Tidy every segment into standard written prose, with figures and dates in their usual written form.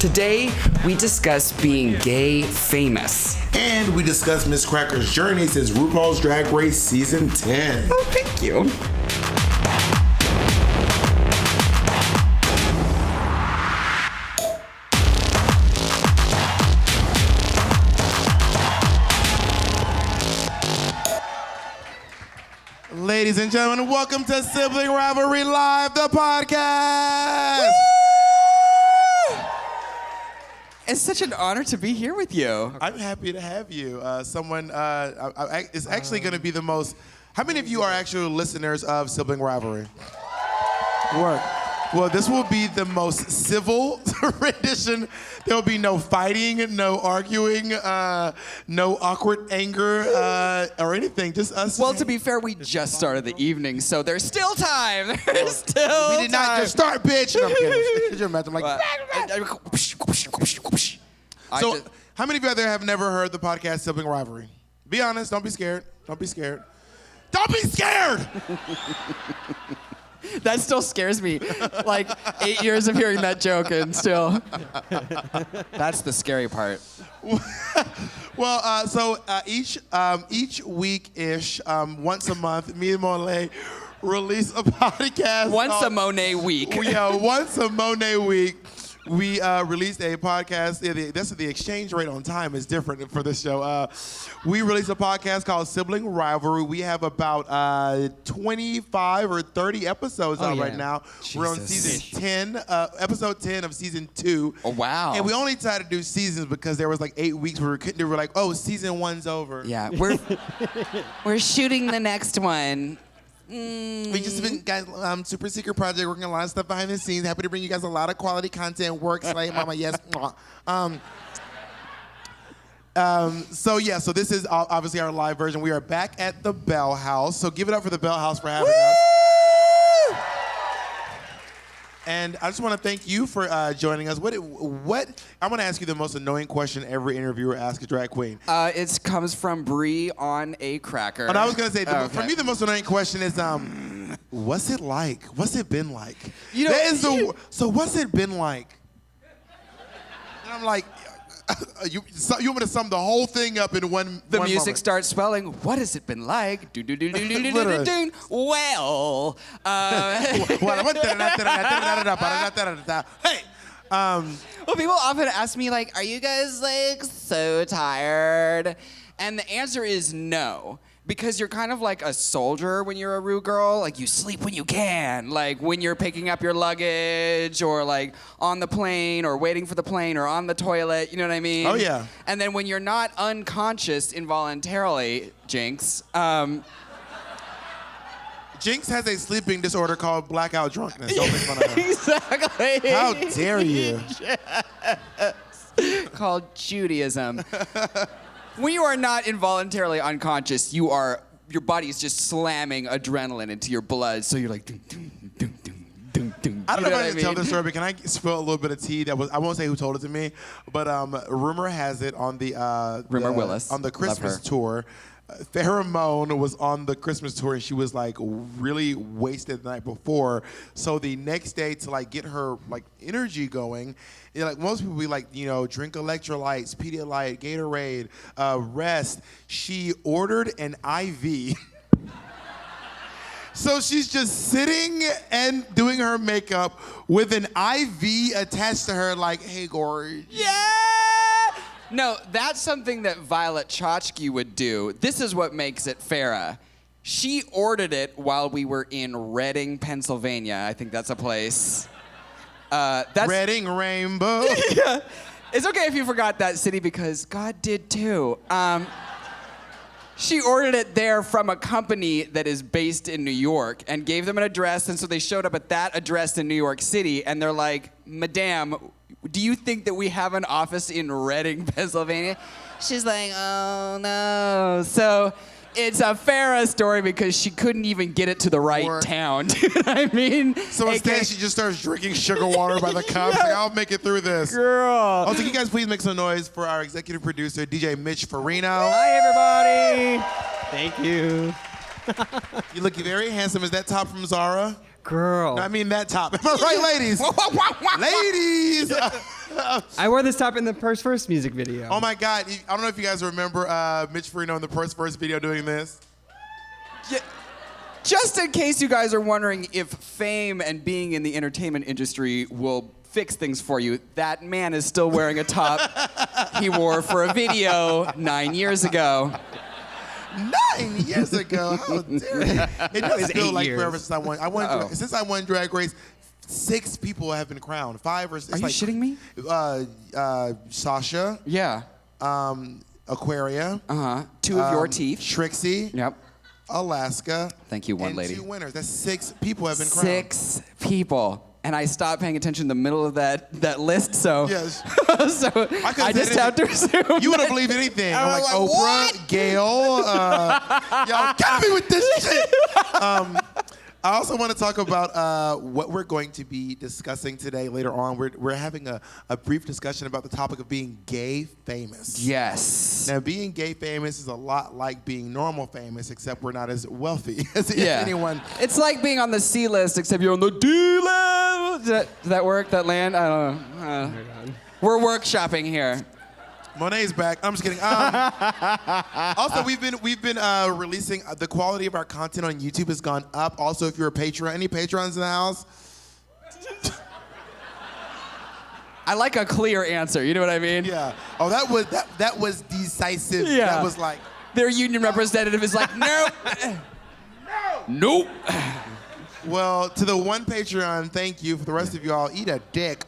Today, we discuss being gay famous. And we discuss Miss Cracker's journey since RuPaul's Drag Race Season 10. Oh, thank you. Ladies and gentlemen, welcome to Sibling Rivalry Live, the podcast. It's such an honor to be here with you. I'm happy to have you. Someone is actually going to be the most. How many of you are actual listeners of Sibling Rivalry? Work. Well, this will be the most civil rendition. There will be no fighting, no arguing, no awkward anger or anything. Just us. Well, to be fair, we just started the evening, so there's still time. There's still We did not just start, bitch. No, I'm kidding. Could you imagine? I'm like, so, how many of you out there have never heard the podcast Sibling Rivalry? Be honest. Don't be scared. Don't be scared. Don't be scared! That still scares me. Like 8 years of hearing that joke and still. That's the scary part. Well, so each week-ish, once a month, me and Monet release a podcast. Once a Monet week. Yeah, once a Monet week. We released a podcast. The exchange rate on time is different for this show. We released a podcast called Sibling Rivalry. We have about 25 or 30 episodes out right now. Jesus. We're on season 10, episode 10 of season 2. Oh, wow. And we only tried to do seasons because there was like 8 weeks where we were like, oh, season 1's over. Yeah, we're shooting the next one. We just been guys super secret project, working a lot of stuff behind the scenes. Happy to bring you guys a lot of quality content. Works like mama, yes. So this is obviously our live version. We are back at the Bell House. So give it up for the Bell House for having us. And I just want to thank you for joining us. What I'm going to ask you the most annoying question every interviewer asks a drag queen. It comes from Brie on a cracker. And I was going to say, for me, the most annoying question is, what's it like? What's it been like? You know, so what's it been like? And I'm like, you want me to sum the whole thing up in one music moment. Starts swelling. What has it been like? Well, hey. Well, people often ask me, like, are you guys, like, so tired? And the answer is no. Because you're kind of like a soldier when you're a Rue girl. Like, you sleep when you can. Like, when you're picking up your luggage or, like, on the plane or waiting for the plane or on the toilet. You know what I mean? Oh, yeah. And then when you're not unconscious involuntarily, Jinx, Jinx has a sleeping disorder called blackout drunkenness. Don't make fun of her. Exactly. How dare you? Called Judaism. When you are not involuntarily unconscious, your body is just slamming adrenaline into your blood, so you're like, dun, dun, dun, dun, dun, dun. I don't know if I can tell this story, but can I spill a little bit of tea? I won't say who told it to me, but rumor has it on the Willis on the Christmas tour. Pheromone was on the Christmas tour and she was like really wasted the night before. So the next day to like get her like energy going, like most people we like, you know, drink electrolytes, Pedialyte, Gatorade, rest. She ordered an IV. So she's just sitting and doing her makeup with an IV attached to her like, hey, Gorge. Yeah! No, that's something that Violet Chachki would do. This is what makes it Farrah. She ordered it while we were in Reading, Pennsylvania. I think that's a place. That's Reading Rainbow. Yeah. It's okay if you forgot that city because God did too. She ordered it there from a company that is based in New York and gave them an address, and so they showed up at that address in New York City, and they're like, Madame, do you think that we have an office in Reading, Pennsylvania? She's like, oh, no. So it's a Farrah story because she couldn't even get it to the right town. Do you know what I mean? So instead, she just starts drinking sugar water by the cup. Like, I'll make it through this. Girl. Also, can you guys please make some noise for our executive producer, DJ Mitch Ferrino. Hi, everybody. Thank you. You look very handsome. Is that top from Zara? Girl. No, I mean that top. Am I right, ladies? Ladies! I wore this top in the first music video. Oh my God! I don't know if you guys remember Mitch Ferrino in the first video doing this. Yeah. Just in case you guys are wondering if fame and being in the entertainment industry will fix things for you, that man is still wearing a top he wore for a video 9 years ago. 9 years ago? How dare you? It does feel 8 like years. forever since I won. Since I won Drag Race. 6 people have been crowned. 5 or 6. Are you shitting me? Sasha. Yeah. Aquaria. 2 of your teeth. Trixie. Yep. Alaska. So one and lady. 2 winners. That's 6 people have been crowned. 6 people. And I stopped paying attention in the middle of that list, so Yes. so I just have to assume. You wouldn't believe anything. I'm like Oprah, what? Gail. Y'all got me with this shit. I also want to talk about what we're going to be discussing today later on. We're having a brief discussion about the topic of being gay famous. Yes. Now, being gay famous is a lot like being normal famous, except we're not as wealthy as anyone. It's like being on the C list, except you're on the D list. Does that work? That land? I don't know. We're workshopping here. Monet's back. I'm just kidding. Also, we've been releasing the quality of our content on YouTube has gone up. Also, if you're a patron, any patrons in the house? I like a clear answer. You know what I mean? Yeah. Oh, that was decisive. Yeah. That was like. Their union representative is like, nope. Nope. Well, to the one Patreon, thank you. For the rest of y'all, eat a dick.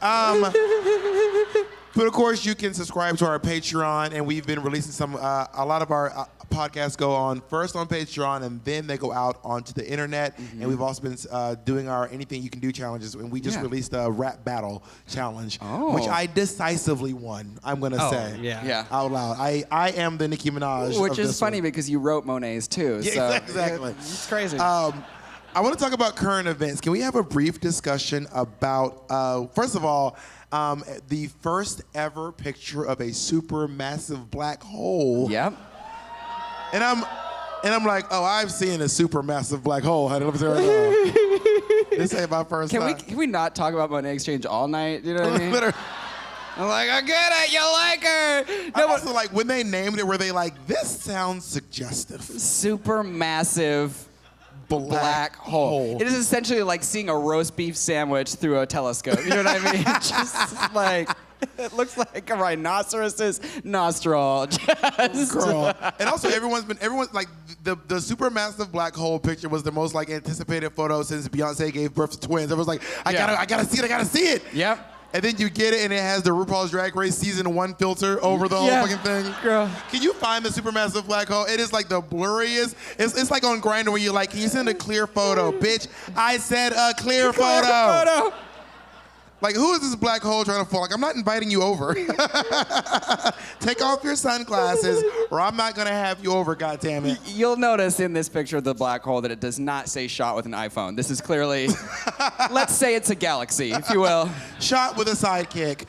But of course, you can subscribe to our Patreon, and we've been releasing a lot of our podcasts go on first on Patreon, and then they go out onto the internet. Mm-hmm. And we've also been doing our Anything You Can Do challenges, and we just released a rap battle challenge, which I decisively won. I'm gonna say, Yeah. out loud. I am the Nicki Minaj. Which of is this funny one. because you wrote Monet's too. Yeah, So exactly. It's crazy. I want to talk about current events. Can we have a brief discussion about, first of all, the first ever picture of a super-massive black hole? Yep. And I'm like, oh, I've seen a supermassive black hole. Let me say right now. This ain't my first time. Can we not talk about Monet Exchange all night? You know what I mean? Literally. I'm like, I get it. You like her. I'm also like, when they named it, were they like, this sounds suggestive? Super massive black hole. It is essentially like seeing a roast beef sandwich through a telescope. You know what I mean? Just like, it looks like a rhinoceros's nostril. Just. Girl. And also, everyone's like, the supermassive black hole picture was the most like anticipated photo since Beyonce gave birth to twins. It was like, I gotta see it. Yep. And then you get it, and it has the RuPaul's Drag Race Season 1 filter over the whole fucking thing. Girl. Can you find the supermassive black hole? It is like the blurriest. It's like on Grindr where you're like, can you send a clear photo? Bitch, I said a clear photo. Like, who is this black hole trying to fall? Like, I'm not inviting you over. Take off your sunglasses, or I'm not gonna have you over, goddammit. You'll notice in this picture of the black hole that it does not say shot with an iPhone. This is clearly, let's say it's a galaxy, if you will. Shot with a sidekick.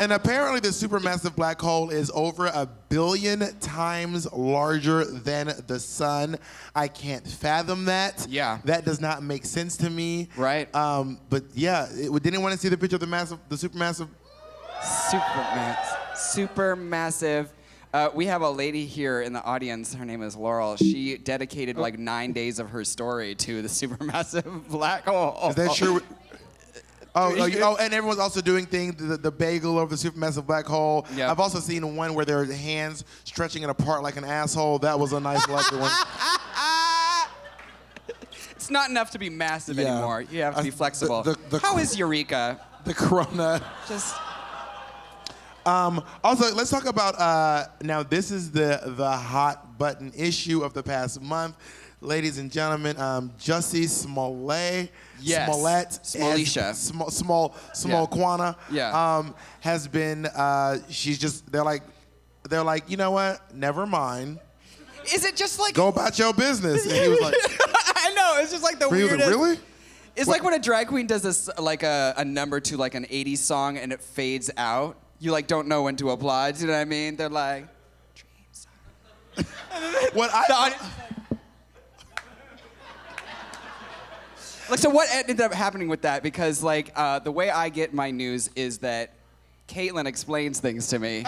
And apparently the supermassive black hole is over 1 billion times larger than the sun. I can't fathom that. Yeah. That does not make sense to me. Right. But yeah, did anyone see the picture of the supermassive? Supermassive. We have a lady here in the audience. Her name is Laurel. She dedicated like 9 days of her story to the supermassive black hole. Is that true? Oh, and everyone's also doing things, the bagel of the supermassive black hole. Yep. I've also seen one where their hands stretching it apart like an asshole. That was a nice lucky one. It's not enough to be massive Yeah. anymore. You have to be flexible. How is Eureka? The corona. Just. Also, let's talk about, now this is the hot button issue of the past month. Ladies and gentlemen, Jussie Smollett. Yes. Smollett. Smallisha. Small Quana. Yeah. Has been, they're like, you know what? Never mind. Is it just like. Go about your business. And he was like. I know, it's just like the He was weirdest. like, really? It's like when a drag queen does this, like a number to like an 80s song and it fades out. You like don't know when to applaud. Do you know what I mean? They're like, dreams. What Like, so what ended up happening with that? Because like the way I get my news is that Caitlin explains things to me.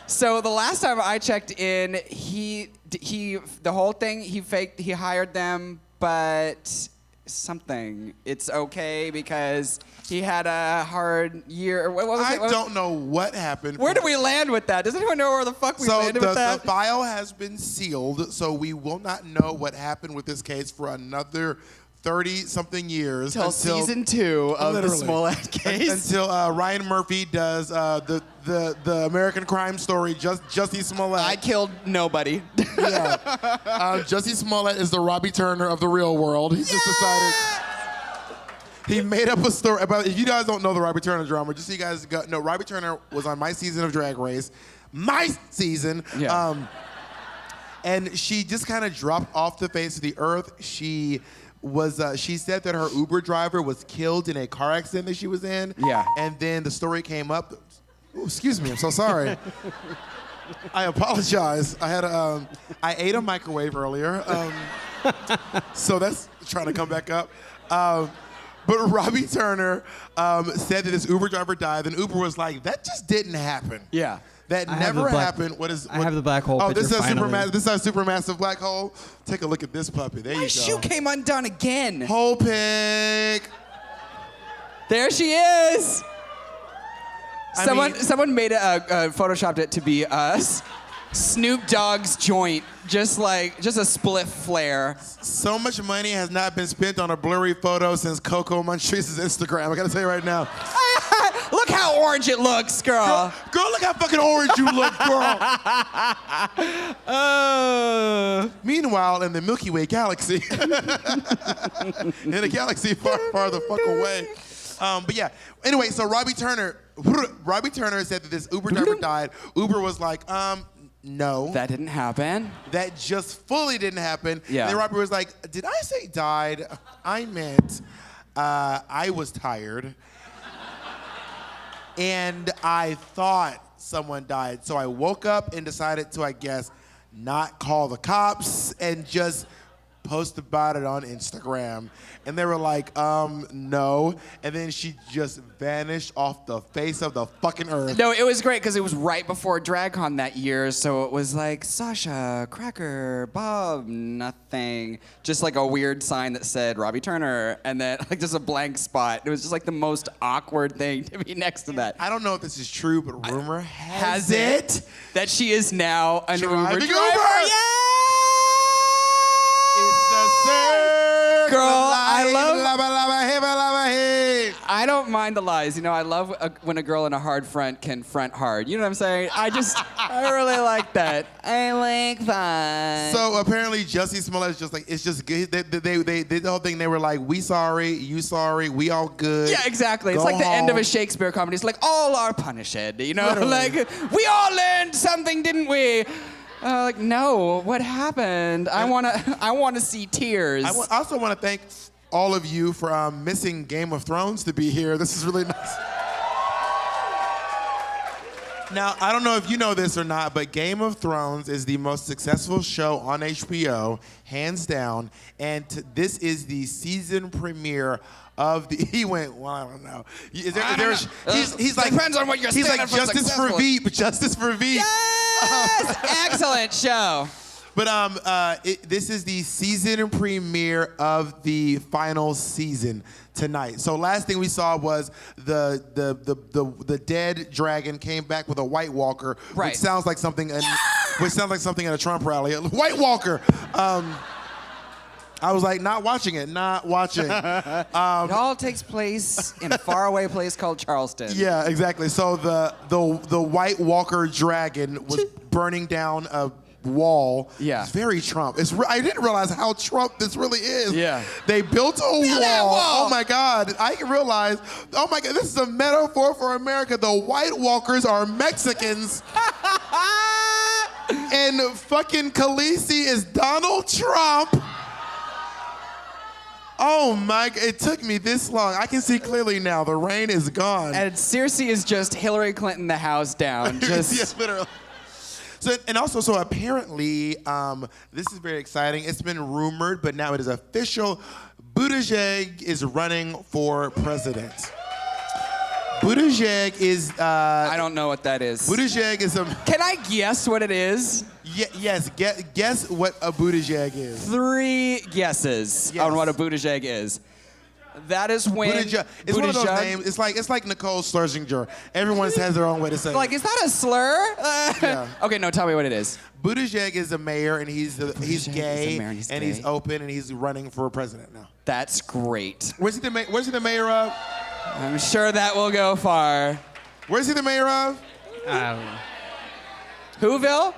So the last time I checked in, the whole thing, he hired them, but something. It's okay because he had a hard year. What was it? I don't know what happened. Where did we land with that? Does anyone know where the fuck we landed with that? So the file has been sealed, so we will not know what happened with this case for another 30-something years. Until season 2 of the Smollett case. Until Ryan Murphy does the American Crime Story, Jussie Smollett. I killed nobody. Yeah. Jussie Smollett is the Robbie Turner of the real world. He just decided. He made up a story about. If you guys don't know the Robbie Turner drama, just so you guys know, Robbie Turner was on my season of Drag Race. My season. Yeah. And she just kind of dropped off the face of the earth. She said that her Uber driver was killed in a car accident that she was in. Yeah. And then the story came up. Ooh, excuse me, I'm so sorry. I apologize. I ate a microwave earlier. So that's trying to come back up. But Robbie Turner said that this Uber driver died, and Uber was like, that just didn't happen. Yeah. That never happened. I have the black hole. Oh, this is finally. this is a supermassive black hole. Take a look at this puppy. There you go. My shoe came undone again. Hole pick. There she is. I Someone made photoshopped it to be us. Snoop Dogg's joint, just a spliff flare. So much money has not been spent on a blurry photo since Coco Montrese' Instagram. I gotta tell you right now. Look how orange it looks, girl. Girl, look how fucking orange you look, girl. Meanwhile, in the Milky Way galaxy, in a galaxy far, far the fuck away. But yeah. Anyway, so Robbie Turner said that this Uber driver died. Uber was like, no. That didn't happen. That just fully didn't happen. Yeah. And then Robbie was like, did I say died? I meant I was tired. And I thought someone died. So I woke up and decided to, I guess, not call the cops and just post about it on Instagram. And they were like, no. And then she just vanished off the face of the fucking earth. No, it was great because it was right before DragCon that year. So it was like, Sasha, Cracker, Bob, nothing. Just like a weird sign that said Robbie Turner. And then like just a blank spot. It was just like the most awkward thing to be next to that. I don't know if this is true, but rumor Has it that she is now an Uber driver? Uber! Yeah! It's the circle. Girl, I love. I I don't mind the lies. You know, I love when a girl in a hard front can front hard. You know what I'm saying? I really like that. I like that. So apparently Jussie Smollett is just like, it's just good. They did the whole thing. They were like, we sorry, you sorry, we all good. Yeah, exactly. Go It's like the end of home. a Shakespeare comedy. It's like, all are punished. You know, Literally. like, we all learned something, didn't we? Like, no, what happened? I wanna see tears. I also want to thank all of you for missing Game of Thrones to be here. This is really nice. Now, I don't know if you know this or not, but Game of Thrones is the most successful show on HBO, hands down. And this is the season premiere of the. He went, well, I don't know. Is there, I don't know. He's like, depends on what you're he's like, standing for justice for successful. Veep, justice for Veep. Yes! Excellent show. But this is the season premiere of the final season tonight. So last thing we saw was the dead dragon came back with a White Walker, Right. which sounds like something at a Trump rally. White Walker. I was like, not watching it, not watching. It all takes place in a faraway place called Charleston. Yeah, exactly. So the White Walker dragon was burning down a wall. Yeah. It's very Trump. I didn't realize how Trump this really is. Yeah. They built a that wall. wall. Oh my God. I realized, oh my God, this is a metaphor for America. The White Walkers are Mexicans. And fucking Khaleesi is Donald Trump. Oh my, it took me this long. I can see clearly now. The rain is gone. And Cersei is just Hillary Clinton the house down. Just Yeah, literally. So apparently, this is very exciting. It's been rumored, but now it is official. Buttigieg is running for president. Buttigieg is. I don't know what that is. Buttigieg is a. Can I guess what it is? Yes. Guess what a Buttigieg is. 3 guesses Yes. on what a Buttigieg is. That is when Buttigieg. It's one of those names. It's like Nicole Scherzinger. Everyone has their own way to say Like, it. is that a slur? Yeah. Okay, no, tell me what it is. Buttigieg is a mayor, and he's Buttigieg is a gay, mayor, he's and gay. he's open, and he's running for president now. That's great. Where's he the mayor of? I'm sure that will go far. Where's he the mayor of? I don't know. Whoville?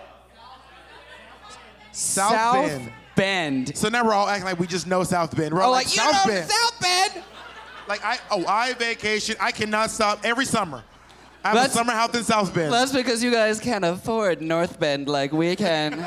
South Bend. Bend. So now we're all acting like we just know South Bend. We're all Oh, like like, you South know Bend. South Bend? Like I vacation. I cannot stop every summer. I have That's- a summer house in South Bend. That's because you guys can't afford North Bend like we can.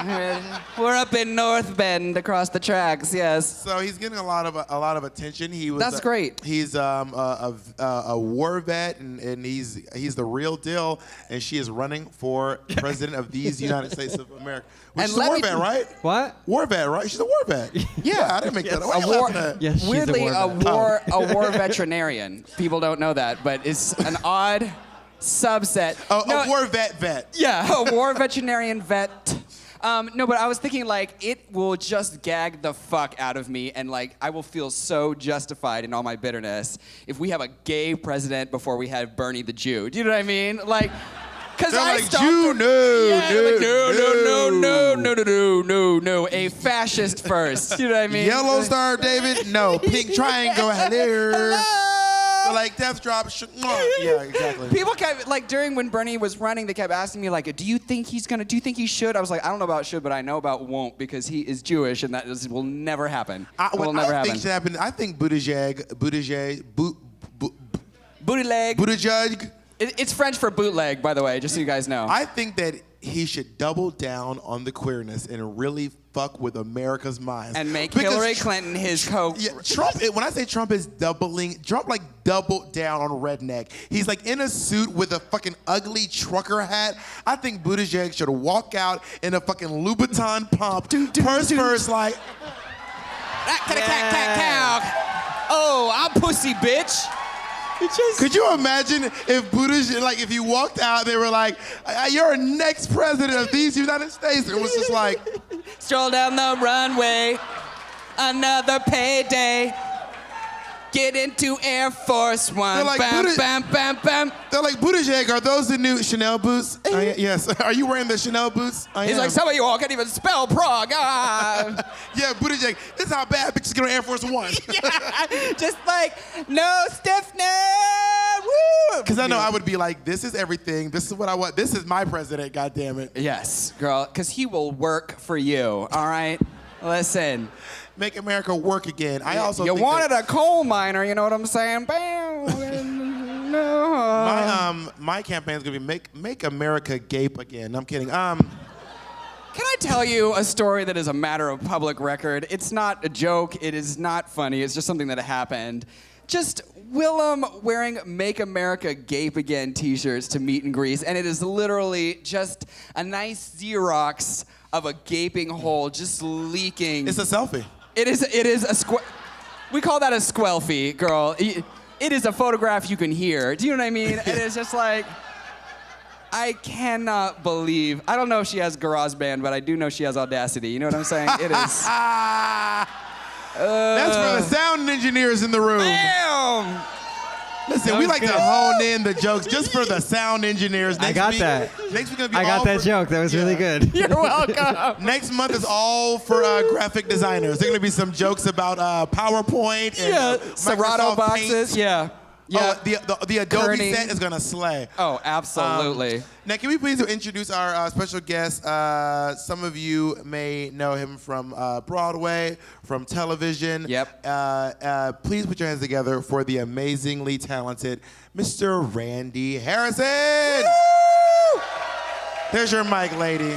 We're up in North Bend across the tracks, yes. So he's getting a lot of attention. That's great. He's a war vet, and he's the real deal. And she is running for president of these United States of America. Which And is a let war me- vet, right? What? War vet, right? She's a war vet. Yeah, I didn't make that up. Why A you war, laughing at? Yes, she's a weirdly, war a vet. war veterinarian. People don't know that, but it's an odd subset. A war vet. Yeah, a war veterinarian vet. No, but I was thinking, like, it will just gag the fuck out of me, and, like, I will feel so justified in all my bitterness if we have a gay president before we have Bernie the Jew. Do you know what I mean? Like, because They're I like, stopped. Jew, No, a fascist first. You know what I mean? Yellow Star of David, no. Pink Triangle, hello. Hello. Like Death Drop, yeah, exactly. People kept, like, during when Bernie was running, they kept asking me, like, do you think he should? I was like, I don't know about should, but I know about won't, because he is Jewish, and will never happen. It will never happen. Think should happen. I think Buttigieg, Booty leg. Buttigieg. It's French for bootleg, by the way, just so you guys know. I think that he should double down on the queerness and really fuck with America's minds. And make Because Hillary Clinton his Yeah, Trump. When I say Trump is Trump like doubled down on redneck. He's like in a suit with a fucking ugly trucker hat. I think Buttigieg should walk out in a fucking Louboutin pump, purse first, like. Oh, I'm pussy, bitch. Could you imagine if Buttigieg, like, if you walked out, they were like, "You're next president of these United States." It was just like, Stroll down the runway, another payday. Get into Air Force One. They're like, bam, bam, bam, bam. they're like, Buttigieg, are those the new Chanel boots? Yes. Are you wearing the Chanel boots? He's like, some of you all can't even spell Prague. Ah. Yeah, Buttigieg. This is how bad bitches get on Air Force One. Yeah, just like, no stiffness. Woo. Because I know I would be like, this is everything. This is what I want. This is my president, goddammit. Yes, girl, because he will work for you, all right? Listen. Make America work again. I also You think wanted a coal miner, you know what I'm saying? Bam. No. my campaign is gonna be make America gape again. I'm kidding. Can I tell you a story that is a matter of public record? It's not a joke. It is not funny. It's just something that happened. Just Willem wearing Make America Gape Again t-shirts to meet and greet, and it is literally just a nice Xerox of a gaping hole just leaking. It's a selfie. It is a we call that a squelfie, girl. It is a photograph you can hear. Do you know what I mean? It is just like, I cannot believe. I don't know if she has GarageBand, but I do know she has Audacity. You know what I'm saying? It is. That's for the sound engineers in the room. Damn! Listen, we like to hone in the jokes just for the sound engineers. I got that. Next week gonna be I got all that for- joke. That was really good. You're welcome. Next month is all for graphic designers. There's gonna be some jokes about PowerPoint and Yeah, Serato Microsoft boxes. Paint. Yeah. Yeah. Oh, the Adobe Kerning. set is gonna slay. Oh, absolutely. Now, can we please introduce our special guest? Some of you may know him from Broadway, from television. Yep. Please put your hands together for the amazingly talented Mr. Randy Harrison. Woo! There's your mic, lady.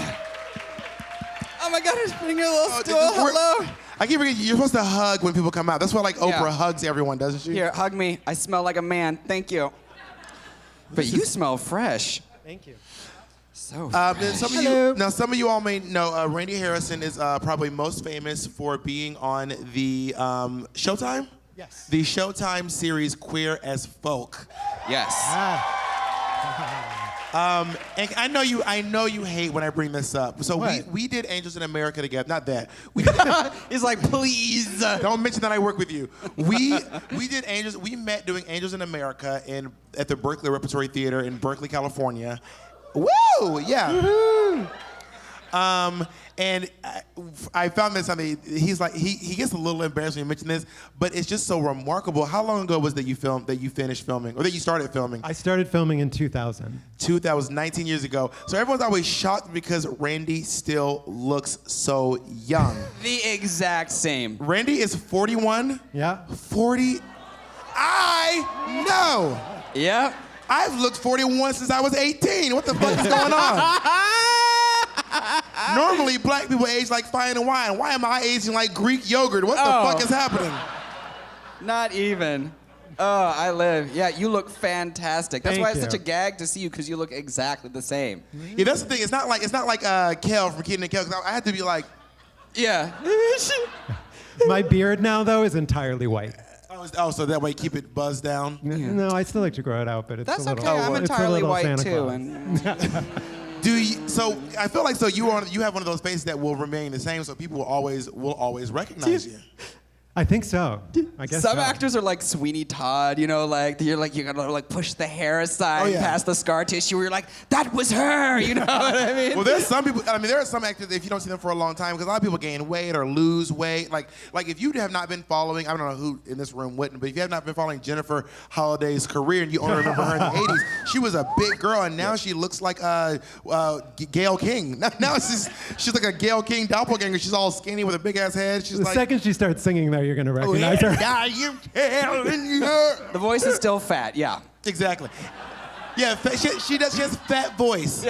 Oh my God, it's putting your little stool. we're- Hello. I keep forgetting, you're supposed to hug when people come out. That's why, like, Oprah Yeah. hugs everyone, doesn't she? Here, hug me. I smell like a man. Thank you. But you smell fresh. Thank you. So And fresh. some of you all may know Randy Harrison is probably most famous for being on the Showtime. Yes. The Showtime series Queer as Folk. Yes. And I know you hate when I bring this up. So What? we did Angels in America together. Not that. We did, He's like, please. don't mention that I work with you. We did Angels. We met doing Angels in America at the Berkeley Repertory Theater in Berkeley, California. Woo! Yeah. And I found this. I mean, he's like he gets a little embarrassed when you mention this, but it's just so remarkable. How long ago was that you finished filming, or that you started filming? I started filming in 2000. That was 19 years ago. So everyone's always shocked because Randy still looks so young. The exact same. Randy is 41. Yeah. 40. I know. Yep. I've looked 41 since I was 18. What the fuck is going on? Normally, black people age like fine and wine. Why am I aging like Greek yogurt? What the fuck is happening? Not even. Oh, I live. Yeah, you look fantastic. That's Thank why it's you. such a gag to see you, because you look exactly the same. Yeah, that's the thing. It's not like Kel from Kenan and Kel. 'Cause I had to be like, Yeah. My beard now, though, is entirely white. oh, so that way keep it buzzed down. No, I still like to grow it out, but it's That's a little. okay. I'm it's a entirely little white Santa too. Claus. And Do you, so I feel like you have one of those faces that will remain the same, so people will always recognize you. I think so. I guess some so. actors are like Sweeney Todd, you know, like you gotta like push the hair aside Oh, yeah. past the scar tissue. Where you're like, that was her. You know what I mean? Well, there's some people. I mean, there are some actors if you don't see them for a long time, because a lot of people gain weight or lose weight. Like if you have not been following, I don't know who in this room wouldn't, but if you have not been following Jennifer Holliday's career and you only remember her in the '80s, she was a big girl, and now she looks like Gayle King. Now she's like a Gayle King doppelganger. She's all skinny with a big ass head. She's The like, second she starts singing, though, you're gonna recognize her. "Are you telling her?" The voice is still fat. Yeah. Exactly. Yeah, she has fat voice.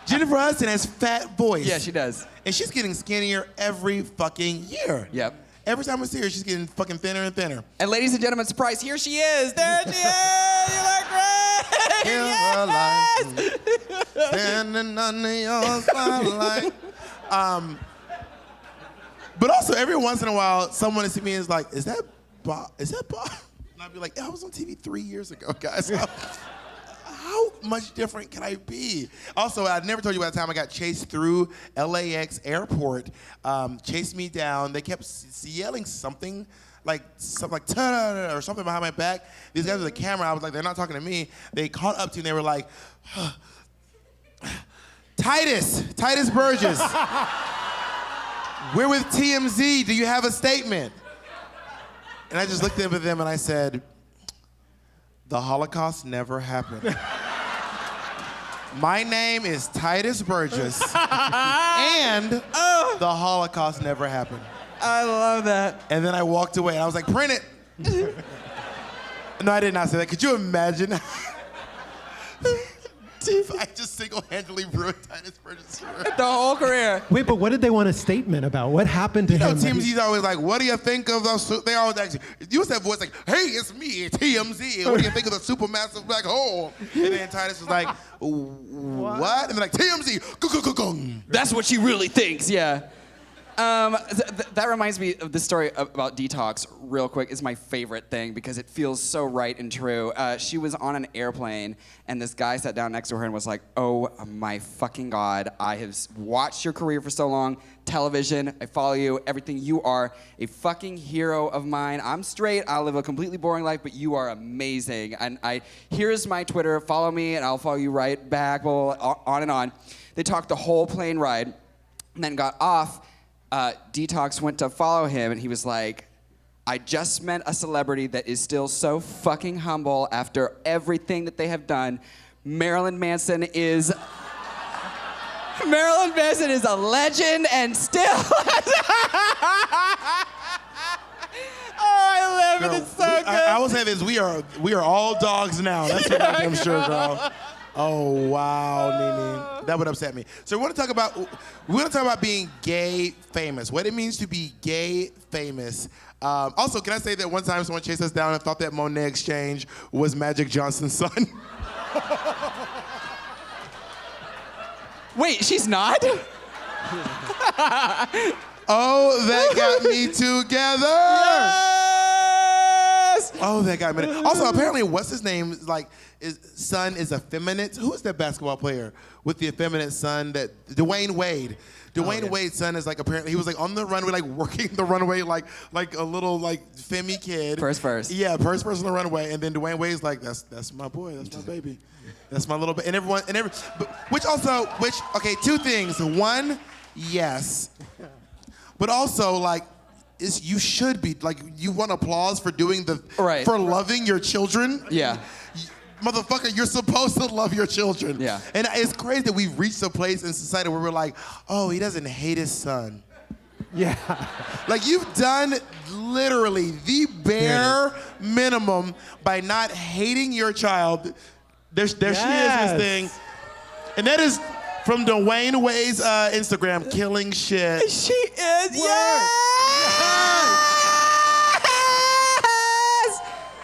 Jennifer Hudson has fat voice. Yeah, she does. And she's getting skinnier every fucking year. Yep. Every time I see her, she's getting fucking thinner and thinner. And ladies and gentlemen, surprise! Here she is. There she is. You look great. Yes! Standing under your spotlight. But also, every once in a while, someone will see me and is like, is that Bob? Is that Bob? And I'll be like, I was on TV 3 years ago, guys. How much different can I be? Also, I never told you about the time I got chased through LAX airport. Chased me down. They kept yelling something like ta-da, or something behind my back. These guys with a camera, I was like, they're not talking to me. They caught up to me and they were like, Titus Burgess. We're with TMZ. Do you have a statement? And I just looked up at them and I said, the Holocaust never happened. My name is Titus Burgess, and the Holocaust never happened. I love that. And then I walked away and I was like, print it. No, I did not say that. Could you imagine? If I just single-handedly ruined Titus Burgess' career. The whole career. Wait, but what did they want a statement about? What happened to You know, him? TMZ's always like, what do you think of the, they always actually, use that voice like, hey, it's me, TMZ. What do you think of the supermassive black hole? And then Titus was like, what? And they're like, TMZ. That's what she really thinks. Yeah. That reminds me of the story about detox real quick. Is my favorite thing because it feels so right and true. She was on an airplane and this guy sat down next to her and was like, oh my fucking God, I have watched your career for so long, television, I follow you, everything. You are a fucking hero of mine. I'm straight, I live a completely boring life, but you are amazing. And here's my Twitter, follow me and I'll follow you right back, on and on. They talked the whole plane ride and then got off. Detox went to follow him and he was like, I just met a celebrity that is still so fucking humble after everything that they have done. Marilyn Manson is a legend and still Oh, I love it. It's so good. I will say this, we are all dogs now. That's what I'm sure, girl. Oh wow, Nene. That would upset me. So we want to talk about being gay famous. What it means to be gay famous. Also, can I say that one time someone chased us down and thought that Monet Exchange was Magic Johnson's son? Wait, she's not? Oh, that got me together. Oh, that guy. Also, apparently, what's his name? Son is effeminate. Who is that basketball player with the effeminate son? That Dwayne Wade. Dwayne Wade's son is apparently he was on the runway working the runway like a little femmy kid. First. Yeah, first person on the runway, and then Dwayne Wade's like that's my boy, that's my baby, that's my little baby, okay, two things. One, yes, but also you should be you want applause for doing for loving your children. Yeah. Motherfucker, you're supposed to love your children. Yeah. And it's crazy that we've reached a place in society where we're like, oh, he doesn't hate his son. Yeah. You've done literally the bare minimum by not hating your child. There she is, this thing. And that is from Dwayne Wade's Instagram, killing shit. She is, yes!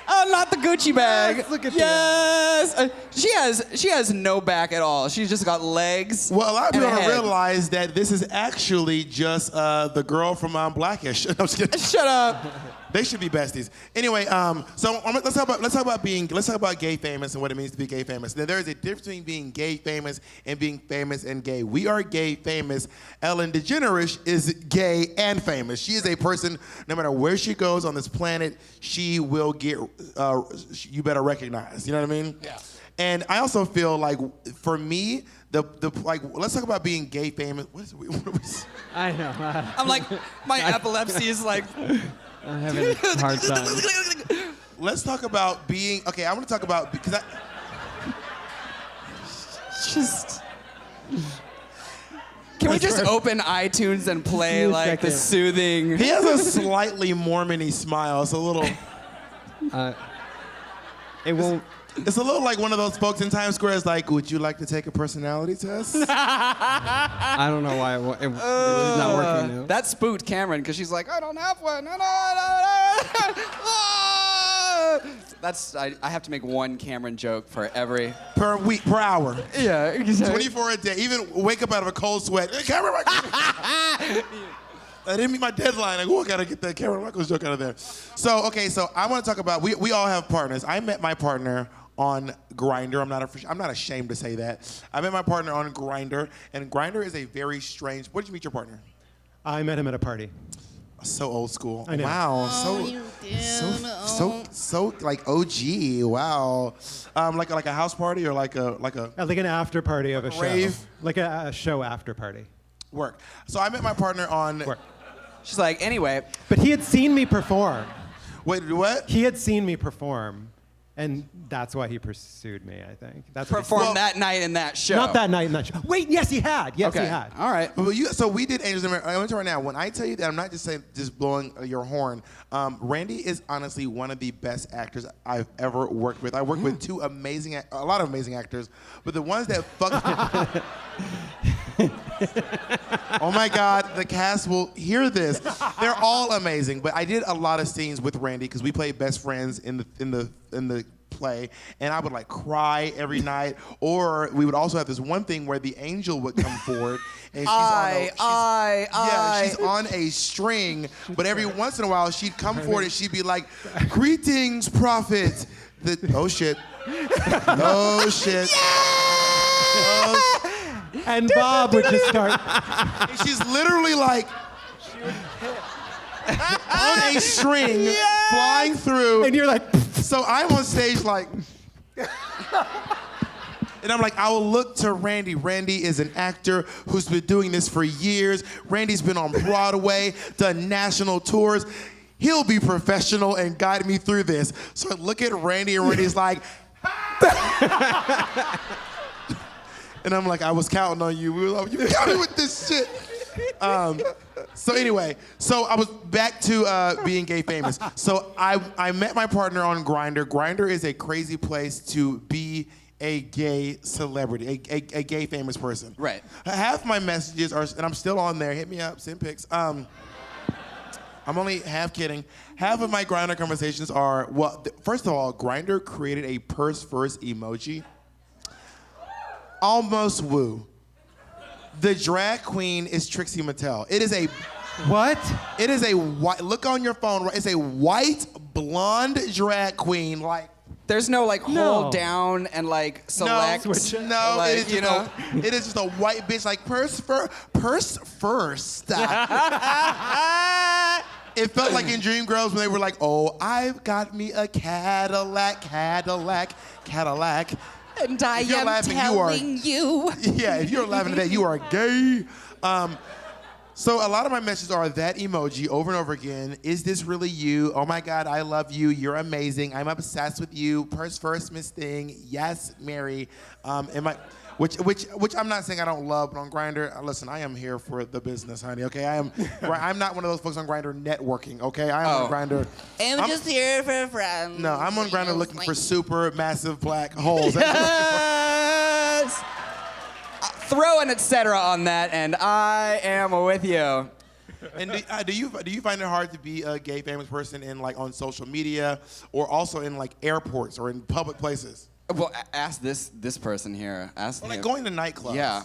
Oh, not the Gucci bag. Yes, look at yes. She has no back at all. She's just got legs. Well, a lot of and people a don't head. realize that this is actually just the girl from Blackish. I'm just kidding. Shut up. They should be besties. Anyway, so let's talk about gay famous and what it means to be gay famous. Now, there is a difference between being gay famous and being famous and gay. We are gay famous. Ellen DeGeneres is gay and famous. She is a person, no matter where she goes on this planet, she will get, you better recognize. You know what I mean? Yeah. And I also feel for me, let's talk about being gay famous. What are we I know. I'm my epilepsy is I'm having a hard time. Let's talk about being, okay, I want to talk about, because just... Can we just open iTunes and play the soothing... he has a slightly Mormon-y smile. It's a little... It won't. It's a little like one of those folks in Times Square is would you like to take a personality test? I don't know why it's not working now. That spooked Cameron because she's like, I don't have one. No. I have to make one Cameron joke for every... Per week, per hour. Yeah, exactly. 24 a day. Even wake up out of a cold sweat. Hey, Cameron Michaels. I didn't meet my deadline. I gotta get that Cameron Michaels joke out of there. So I want to talk about, we all have partners. I met my partner on Grindr. I'm not ashamed to say that. I met my partner on Grindr, and Grindr is a very strange... Where did you meet your partner? I met him at a party. So old school. I know. Wow. So OG. Wow. Like a house party or like an after party of a rave? show. Like a show after party. Work. So I met my partner on... Work. She's like, anyway. But he had seen me perform. Wait, what? He had seen me perform. And that's why he pursued me, I think. That's what he Perform said. that night in that show. Not that night in that show. Wait, yes, he had. Yes, Okay. he had. All right. So we did Angels in America. I'm going to tell you right now, when I tell you that, I'm not just blowing your horn. Randy is honestly one of the best actors I've ever worked with. I worked with a lot of amazing actors, but the ones that fucked oh my God, the cast will hear this. They're all amazing, but I did a lot of scenes with Randy because we played best friends in the play, and I would cry every night. Or we would also have this one thing where the angel would come forward, and she's on a string, but every once in a while she'd come forward and she'd be like, "Greetings, prophet." Oh shit. Oh shit. Oh, And Bob would just start. and she's literally on a string, flying through. And you're like, So I'm on stage and I'm like, I will look to Randy. Randy is an actor who's been doing this for years. Randy's been on Broadway, done national tours. He'll be professional and guide me through this. So I look at Randy, and Randy's like, and I'm like, I was counting on you. We were like, you got me with this shit. So anyway, I was back to being gay famous. So I met my partner on Grindr. Grindr is a crazy place to be a gay celebrity, a gay famous person. Right. Half my messages are, and I'm still on there. Hit me up, send pics. I'm only half kidding. Half of my Grindr conversations are, first of all, Grindr created a purse first emoji. Almost woo. The drag queen is Trixie Mattel. It is a What? It is a white, look on your phone, it's a white blonde drag queen, like. There's no like hold down and like select. No, like, it is just it is just a white bitch like purse first. It felt like in Dreamgirls when they were like, oh, I've got me a Cadillac. And I If you're am laughing, telling you. Yeah, if you're laughing at that, you are gay. So a lot of my messages are that emoji over and over again. Is this really you? Oh my God, I love you. You're amazing. I'm obsessed with you. Purse first, Miss Thing. Yes, Mary. Which I'm not saying I don't love, but on Grindr, listen, I am here for the business, honey. Okay, I'm not one of those folks on Grindr networking. Okay, I'm on Grindr. I'm just here for friends. No, I'm on Grindr looking for super massive black holes. Yes! Throw an etc. on that, and I am with you. And do you find it hard to be a gay famous person in like on social media, or also in like airports or in public places? Well, ask this person here. Ask Or like him. going to nightclubs. Yeah.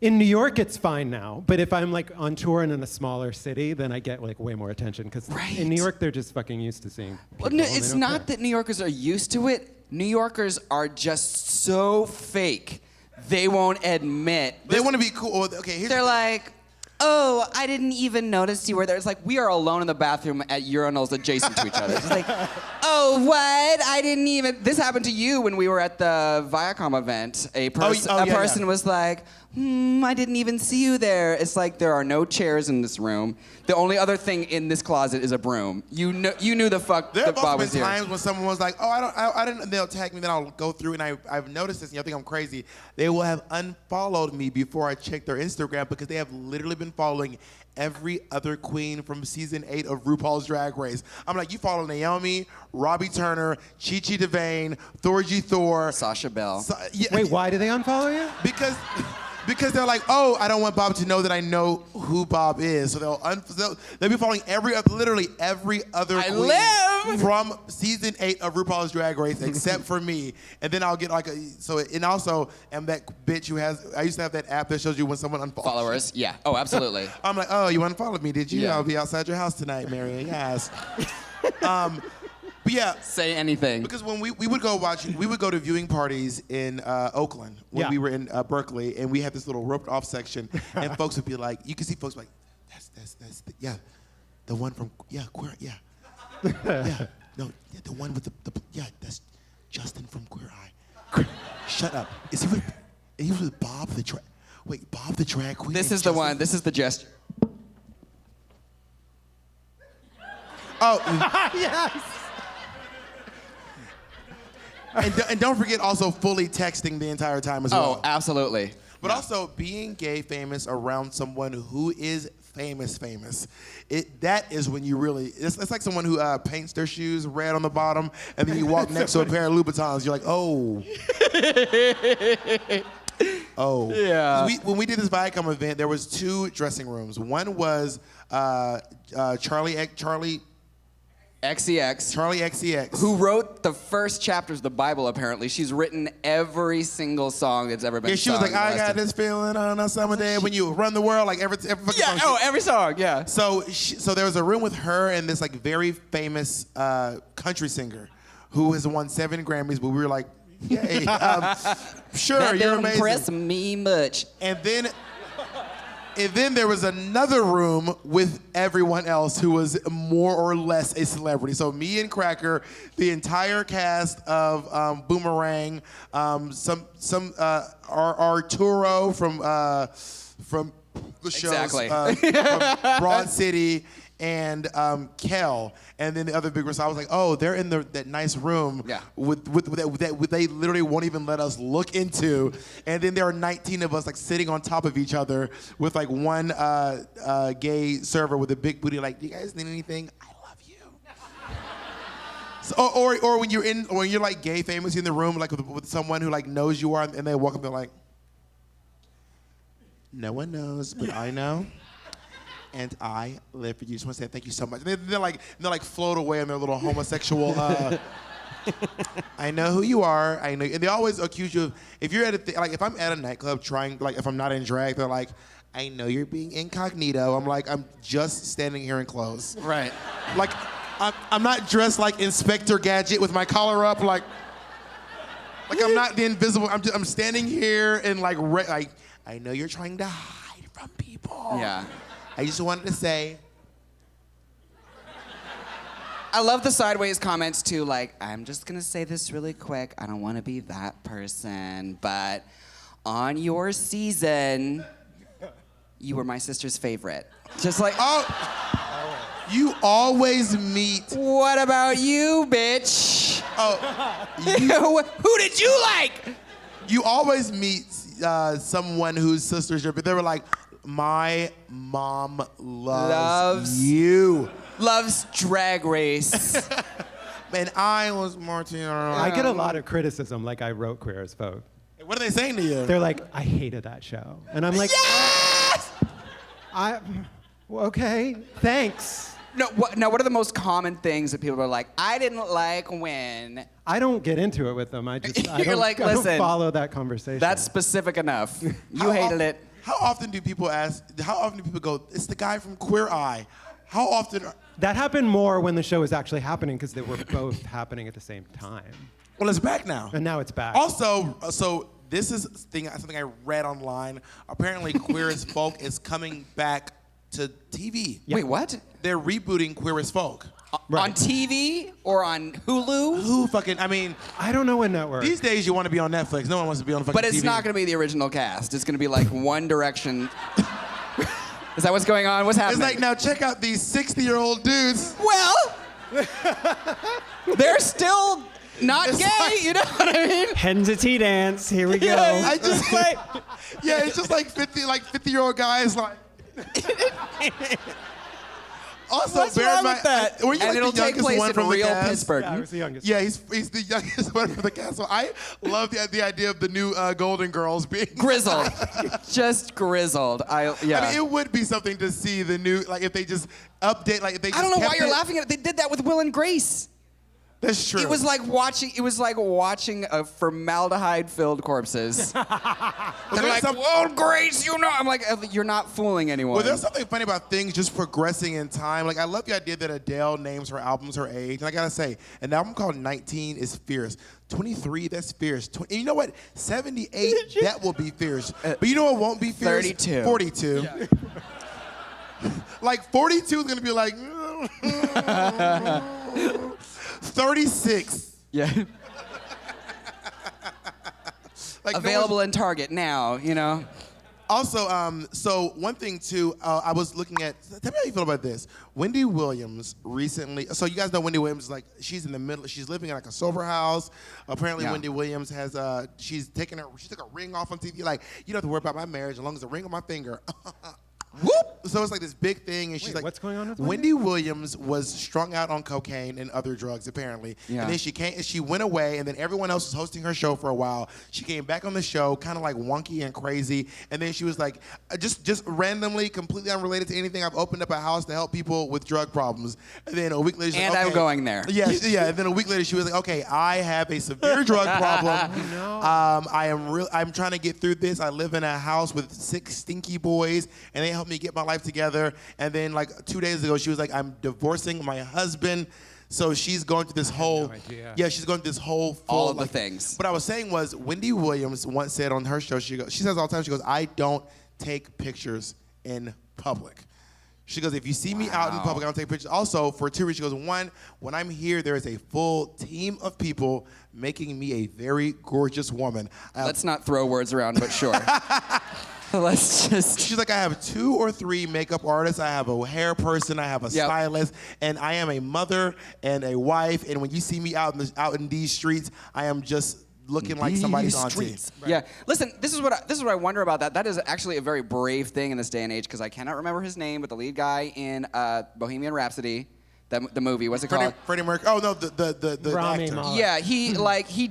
In New York, it's fine now. But if I'm like on tour and in a smaller city, then I get like way more attention. Because in New York, they're just fucking used to seeing people. Well, no, and they it's don't not care. that New Yorkers are used to it. New Yorkers are just so fake. They won't admit. They want to be cool. Okay, here's They're the thing. like, oh, I didn't even notice you were there. It's like we are alone in the bathroom at urinals adjacent to each other. It's like, oh, what? I didn't even. This happened to you when we were at the Viacom event. A person was like, I didn't even see you there. It's like there are no chairs in this room. The only other thing in this closet is a broom. You knew the fuck There the have also Bob was been here. times when someone was like, oh, I didn't, they'll tag me, then I'll go through, and I've noticed this, and you'll think I'm crazy. They will have unfollowed me before I check their Instagram because they have literally been following every other queen from season 8 of RuPaul's Drag Race. I'm like, you follow Naomi, Robbie Turner, Chi Chi DeVayne, Thorgy Thor. Sasha Bell. Wait, why do they unfollow you? Because they're like, oh, I don't want Bob to know that I know who Bob is. So they'll be following literally every other queen from season 8 of RuPaul's Drag Race except for me. And then I'll get like and also am that bitch I used to have that app that shows you when someone unfollows. Followers, yeah. Oh, absolutely. I'm like, oh, you unfollowed me, did you? Yeah. I'll be outside your house tonight, Marion. Yes. But yeah. Say anything. Because when we would go to viewing parties in Oakland when we were in Berkeley, and we had this little roped off section, and folks would be like, you could see folks like, that's the one from Queer, the one with the that's Justin from Queer Eye. Shut up. He was with Bob the drag queen. This is the one. This is the gesture. Oh. Yes. And don't forget also fully texting the entire time as well. Oh, absolutely. But also being gay famous around someone who is famous. That is when you really, it's like someone who paints their shoes red on the bottom and then you walk next to a pair of Louboutins. You're like, oh. Oh. Yeah. When we did this Viacom event, there was 2 dressing rooms. One was Charlie XCX. Who wrote the first chapters of the Bible, apparently. She's written every single song that's ever been she was sung. like, I got this feeling on a summer day when you run the world, like every fucking song. Every song, yeah. So there was a room with her and this like very famous country singer who has won 7 Grammys, but we were like, yay, sure, That you're don't amazing. impress me much. And then there was another room with everyone else who was more or less a celebrity. So me and Cracker, the entire cast of Boomerang, Arturo from the shows, Exactly. from Broad City, and Kel, and then the other big ones. So I was like, oh, they're in that nice room with that they literally won't even let us look into. And then there are 19 of us like sitting on top of each other with like one gay server with a big booty. Like, do you guys need anything? I love you. So, or when you're like gay famous in the room like with someone who like knows you are, and they walk up, they're like, no one knows, but I know. And I live for you. Just want to say thank you so much. They're like float away in their little homosexual. I know who you are. I know, and they always accuse you of if you're at if I'm at a nightclub trying if I'm not in drag, they're like, I know you're being incognito. I'm like, I'm just standing here in clothes. Right. Like, I'm not dressed like Inspector Gadget with my collar up. Like I'm not the invisible. I'm standing here and like I know you're trying to hide from people. Yeah. I just wanted to say. I love the sideways comments too, like, I'm just gonna say this really quick. I don't wanna be that person, but on your season, you were my sister's favorite. Just like, You always meet. what about you, bitch? Oh, Who did you like? you always meet someone whose sister's your. They were like, my mom loves you. Loves Drag Race. And I was Martina. I get a lot of criticism, like I wrote Queer as Folk. What are they saying to you? They're like, I hated that show. And I'm like, Yes! Okay, thanks. What are the most common things that people are like, I didn't like when? I don't get into it with them. I You're like, I don't listen, follow that conversation. That's specific enough. You hated it. How often do people go, it's the guy from Queer Eye? How often? That happened more when the show was actually happening because they were both happening at the same time. Well, it's back now. And now it's back. Also, so this is something I read online. Apparently, Queer as Folk is coming back to TV. Wait, what? They're rebooting Queer as Folk. On TV or on Hulu? Who fucking, I mean, I don't know what network. these days you want to be on Netflix. No one wants to be on fucking But it's TV. not going to be the original cast. It's going to be like One Direction. Is that what's going on? What's happening? It's like, now check out these 60-year-old dudes. Well, they're still not It's gay, like- you know what I mean? Head to tea dance. Here we go. I just like, yeah, it's just like 50-year-old guys like. Also, What's bear in wrong mind, with that? were you And like it'll the take youngest place one in from the real cast? Pittsburgh. Yeah, I was the youngest. Yeah, he's the youngest one from the cast. So I love the idea of the new Golden Girls being Grizzled. Just grizzled. I mean, it would be something to see the new, like if they just update, like if they just I don't know why kept you're it. laughing at it. They did that with Will and Grace. That's true. It was like watching a formaldehyde-filled corpses. They're like, "Whoa, Grace, you know." I'm like, "You're not fooling anyone." Well, there's something funny about things just progressing in time. Like, I love the idea that Adele names her albums her age. And I gotta say, an album called 19 is fierce. 23, that's fierce. And you know what? 78, that will be fierce. But you know what won't be fierce? 32. 42. Yeah. Like, 42 is gonna be like, 36. Yeah. Like, no Available in Target now, you know. Also, so one thing too, I was looking at. Tell me how you feel about this. Wendy Williams recently. So you guys know Wendy Williams, like she's in the middle. She's living in like a sober house. Apparently, Yeah. Wendy Williams has. She took a ring off on TV. Like, you don't have to worry about my marriage as long as a ring on my finger. Whoop! So it's like this big thing, and she's Wait, like, what's going on with Wendy Williams was strung out on cocaine and other drugs, apparently. Yeah. And then she went away, and then everyone else was hosting her show for a while. She came back on the show, kind of like wonky and crazy, and then she was like, just randomly, completely unrelated to anything, I've opened up a house to help people with drug problems. And then a week later, she's And like, I'm okay. going there. Yeah, yeah. And then a week later, she was like, okay, I have a severe drug problem. No. I'm trying to get through this. I live in a house with 6 stinky boys, and they helped me get my life together. And then like 2 days ago, she was like, I'm divorcing my husband. So she's going through this whole, no idea. yeah, she's going through this whole full, All of the like, things. What I was saying was, Wendy Williams once said on her show, she says all the time, she goes, I don't take pictures in public. She goes, if you see me out in public, I don't take pictures. Also, for 2 reasons, she goes, one, when I'm here, there is a full team of people making me a very gorgeous woman. Let's not throw words around, but sure. Let's just. She's like, I have 2 or 3 makeup artists. I have a hair person. I have a stylist, and I am a mother and a wife. And when you see me out in these streets, I am just looking like somebody's auntie. Right. Yeah. Listen, this is what I wonder about that. That is actually a very brave thing in this day and age because I cannot remember his name, but the lead guy in Bohemian Rhapsody, the movie, what's it called? Freddie Mercury. Oh no, the Rami actor. Malek. Yeah, he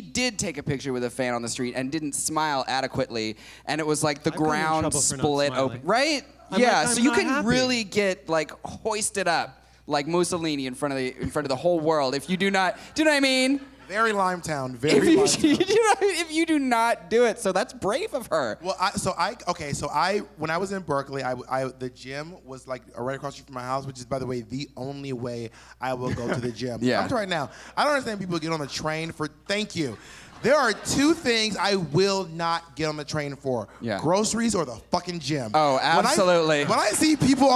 did take a picture with a fan on the street and didn't smile adequately, and it was like the I've gotten in ground trouble for not split smiling. open. Right? I'm yeah, like, so I'm you not can happy. really get like hoisted up like Mussolini in front of the whole world if you do not. Do you know what I mean? Very Limetown. If Very you, Limetown. if you do not do it, so that's brave of her. Well, when I was in Berkeley, the gym was like right across the street from my house, which is, by the way, the only way I will go to the gym. Yeah. I'm right now. I don't understand people get on the train for. Thank you. There are two things I will not get on the train for. Yeah. Groceries or the fucking gym. Oh, absolutely. When I see people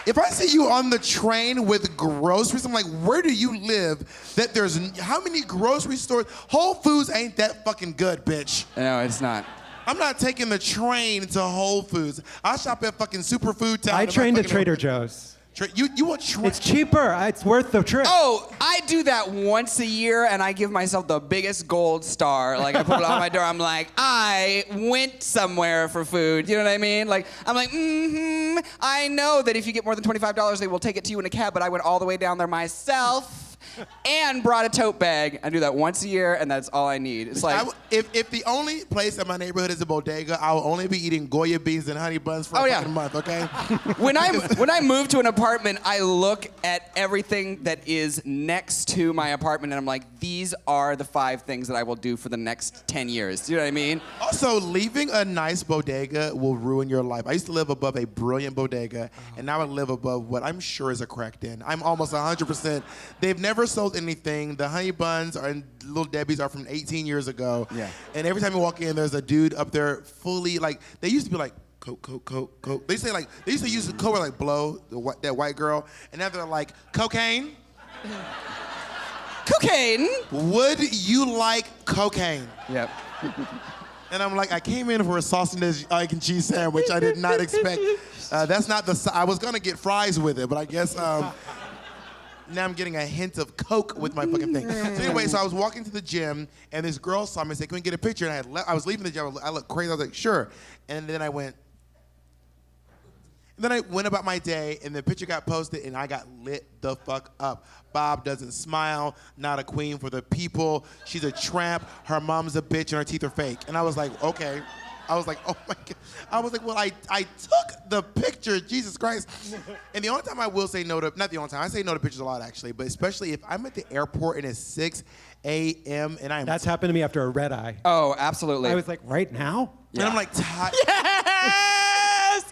if I see you on the train with groceries, I'm like, where do you live that there's, how many grocery stores? Whole Foods ain't that fucking good, bitch. No, it's not. I'm not taking the train to Whole Foods. I shop at fucking Superfood Town. I trained at Trader Joe's. You want train? It's cheaper. It's worth the trip. Oh, I do that once a year, and I give myself the biggest gold star. Like, I put it on my door. I'm like, I went somewhere for food. You know what I mean? Like, I'm like, I know that if you get more than $25, they will take it to you in a cab, but I went all the way down there myself and brought a tote bag. I do that once a year, and that's all I need. It's like, if the only place in my neighborhood is a bodega, I will only be eating Goya beans and honey buns for a fucking month, okay? when I move to an apartment, I look at everything that is next to my apartment, and I'm like, these are the 5 things that I will do for the next 10 years. Do you know what I mean? Also, leaving a nice bodega will ruin your life. I used to live above a brilliant bodega, and now I live above what I'm sure is a crack den. I'm almost 100%. They've never sold anything. The honey buns and Little Debbie's are from 18 years ago. Yeah. And every time you walk in, there's a dude up there fully, like, they used to be like, Coke, Coke, Coke, Coke. They used to use the Coke like blow, that white girl, and now they're like, cocaine? Cocaine? Would you like cocaine? Yep. And I'm like, I came in for a sausage, egg, and cheese sandwich. I did not expect. That's not I was gonna get fries with it, but I guess now I'm getting a hint of Coke with my fucking thing. So anyway, so I was walking to the gym, and this girl saw me and said, "Can we get a picture?" And I was leaving the gym. I looked crazy. I was like, "Sure." And then I went. And then I went about my day, and the picture got posted, and I got lit the fuck up. Bob doesn't smile, not a queen for the people. She's a tramp. Her mom's a bitch, and her teeth are fake. And I was like, okay. I was like, oh my God. I was like, well, I took the picture, Jesus Christ. And the only time I will say no to, not the only time, I say no to pictures a lot actually, but especially if I'm at the airport and it's 6 a.m. and I'm... That's happened to me after a red eye. Oh, absolutely. I was like, right now? And I'm like, tired. Yes!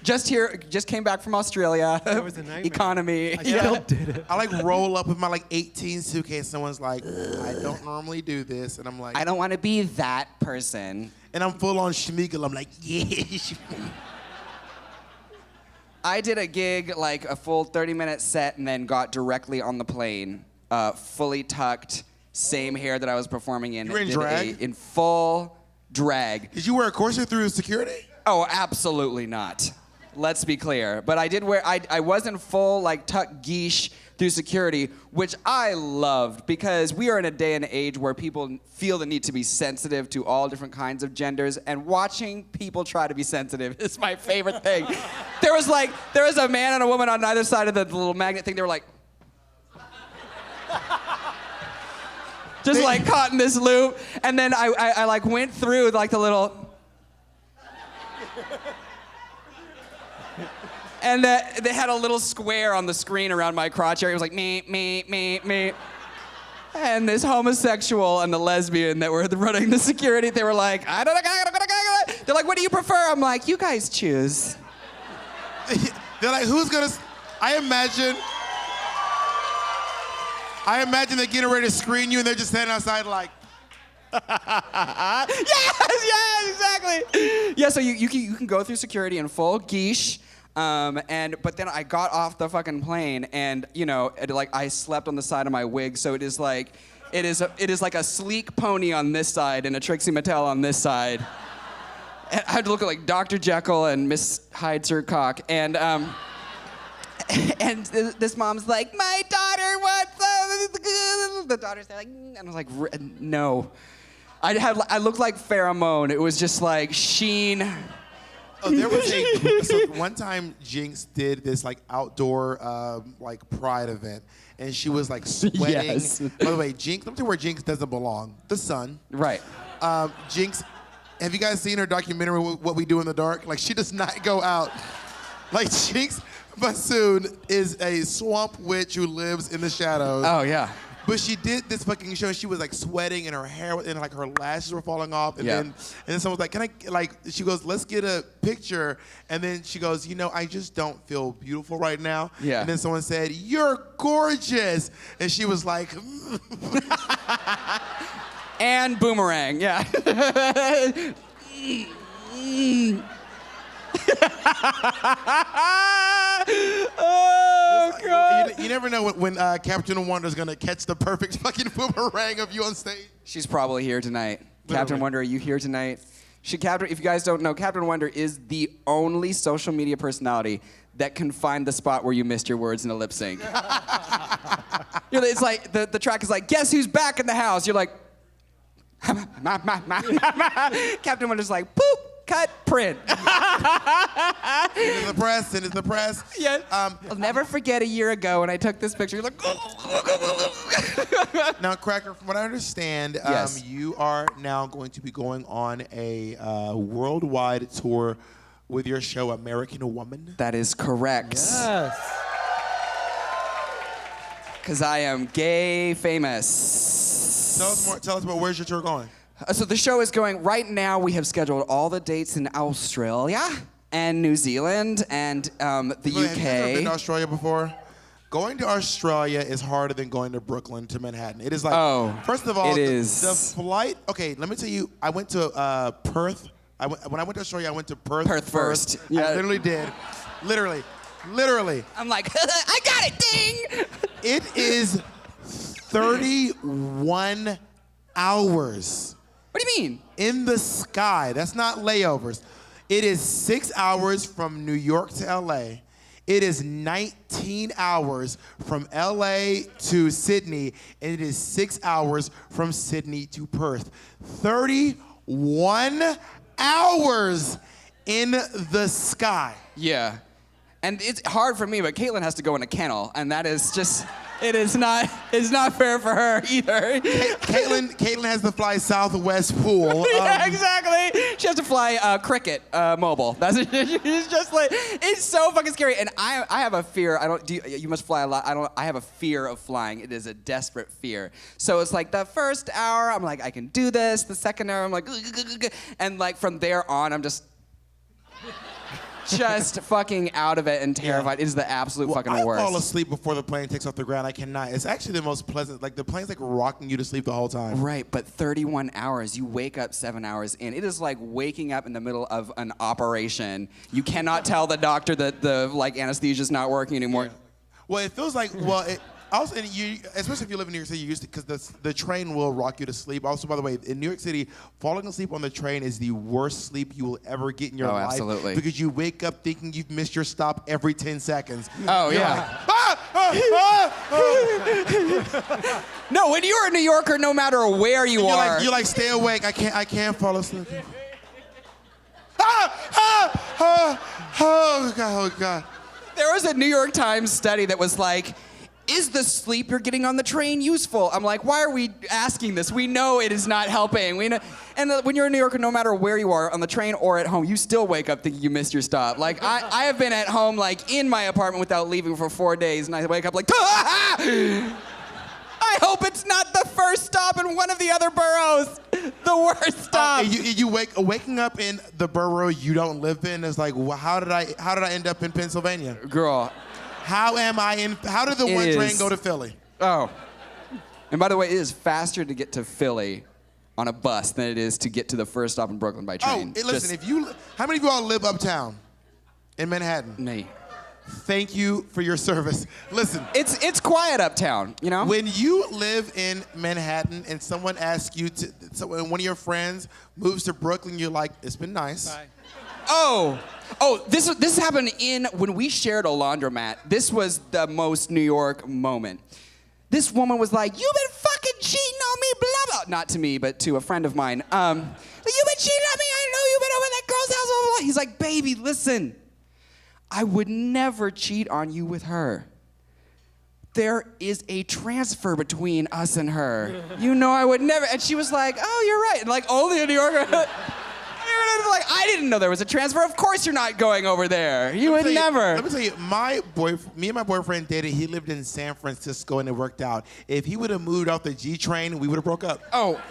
Just came back from Australia. That was a nightmare. Economy. I still did it. I like roll up with my like 18 suitcase. Someone's like, I don't normally do this. And I'm like... I don't want to be that person. And I'm full on Schmeagol. I'm like, yeah. I did a gig, like a full 30-minute set, and then got directly on the plane, fully tucked, same hair that I was performing in. You were in Did drag? in full drag. Did you wear a corset through security? Oh, absolutely not. Let's be clear. But I did wear, I was in full, like, tuck geesh through security, which I loved because we are in a day and age where people feel the need to be sensitive to all different kinds of genders, and watching people try to be sensitive is my favorite thing. There was a man and a woman on either side of the little magnet thing. They were like, just like caught in this loop. And then I like went through like the little, and they had a little square on the screen around my crotch area. It was like, me. And this homosexual and the lesbian that were running the security, they were like, I don't know. They're like, what do you prefer? I'm like, you guys choose. They're like, who's gonna... I imagine they're getting ready to screen you and they're just standing outside like... yes, exactly. Yeah, so you can go through security in full geesh. But then I got off the fucking plane, and I slept on the side of my wig, so it is like a sleek pony on this side and a Trixie Mattel on this side. And I had to look like Dr. Jekyll and Miss Hyde Sir Cock, and this mom's like, my daughter wants the daughter's there like, and I was like, no, I looked like pheromone. It was just like sheen. Oh, there was so one time Jinx did this like outdoor like pride event, and she was like sweating. Yes. By the way, Jinx, let me tell you where Jinx doesn't belong. The sun. Right. Jinx, have you guys seen her documentary, What We Do in the Dark? Like, she does not go out. Like, Jinx Bassoon is a swamp witch who lives in the shadows. Oh, yeah. But she did this fucking show. She was like sweating, and her hair and like her lashes were falling off. And then someone was like, "Can I?" Like she goes, "Let's get a picture." And then she goes, "You know, I just don't feel beautiful right now." Yeah. And then someone said, "You're gorgeous," and she was like, And boomerang, yeah. Oh, God. You never know when Captain Wonder's gonna catch the perfect fucking boomerang of you on stage. She's probably here tonight. Captain Wonder, are you here tonight? If you guys don't know, Captain Wonder is the only social media personality that can find the spot where you missed your words in a lip sync. It's like, the track is like, guess who's back in the house? You're like, Captain Wonder's like, poop, cut, print. Send it to the press. Yeah. I'll never forget a year ago when I took this picture. You're like, Now, Cracker, from what I understand, Yes. you are now going to be going on a worldwide tour with your show, American Woman. that is correct. Yes. Because I am gay famous. Tell us about where's your tour going? So the show is going right now. We have scheduled all the dates in Australia and New Zealand and the Have you ever been to UK. Australia before? Going to Australia is harder than going to Brooklyn to Manhattan. It is like, first of all, it the is. flight. Okay, let me tell you. I went to Perth. When I went to Australia, I went to Perth. Perth first. Yeah. I literally did. Literally. I'm like, I got it, ding! It is 31 hours What do you mean? in the sky. That's not layovers. It is 6 hours from New York to LA. It is 19 hours from LA to Sydney, and it is 6 hours from Sydney to Perth. 31 hours in the sky. Yeah. And it's hard for me, but Caitlin has to go in a kennel, and that is just, it's not fair for her either. Caitlin has to fly Southwest Pool. Yeah, exactly. She has to fly Cricket mobile. That's it's just like, it's so fucking scary. And I have a fear. You must fly a lot. I have a fear of flying. It is a desperate fear. So it's like the first hour, I'm like, I can do this. The second hour, I'm like, and like from there on, I'm just fucking out of it and terrified. It is the absolute fucking worst. I fall asleep before the plane takes off the ground. I cannot. It's actually the most pleasant. Like the plane's like rocking you to sleep the whole time. Right, but 31 hours, you wake up 7 hours in. It is like waking up in the middle of an operation. You cannot tell the doctor that the like anesthesia's not working anymore. Yeah. Well, it feels like also, and you, especially if you live in New York City, you used to, because the train will rock you to sleep. Also, by the way, in New York City, falling asleep on the train is the worst sleep you will ever get in your life. Absolutely. Because you wake up thinking you've missed your stop every 10 seconds. Oh, You're yeah. like, No, when you're a New Yorker, no matter where you are. You're like, stay awake. I can't fall asleep. Oh God. There was a New York Times study that was like, is the sleep you're getting on the train useful? I'm like, why are we asking this? We know it is not helping. We know, and when you're in New York, no matter where you are, on the train or at home, you still wake up thinking you missed your stop. Like, I have been at home, like, in my apartment without leaving for 4 days, and I wake up like, I hope it's not the first stop in one of the other boroughs. The worst stop. Waking up in the borough you don't live in is like, well, how did I end up in Pennsylvania? Girl. How did the one train go to Philly? Oh. And by the way, it is faster to get to Philly on a bus than it is to get to the first stop in Brooklyn by train. Listen, how many of you all live uptown in Manhattan? Me. Thank you for your service. Listen. It's quiet uptown, you know? When you live in Manhattan and someone asks you when one of your friends moves to Brooklyn, you're like, it's been nice. Bye. Oh, this happened when we shared a laundromat. This was the most New York moment. This woman was like, "You've been fucking cheating on me, blah, blah." Not to me, but to a friend of mine. "You've been cheating on me. I know you've been over at that girl's house, blah, blah, blah." He's like, "Baby, listen. I would never cheat on you with her. There is a transfer between us and her. You know I would never." And she was like, "Oh, you're right." And like, only a New Yorker. You're Like, I didn't know there was a transfer. Of course you're not going over there. You would never. Let me tell you, me and my boyfriend dated. He lived in San Francisco and it worked out. If he would have moved off the G train, we would have broke up. Oh,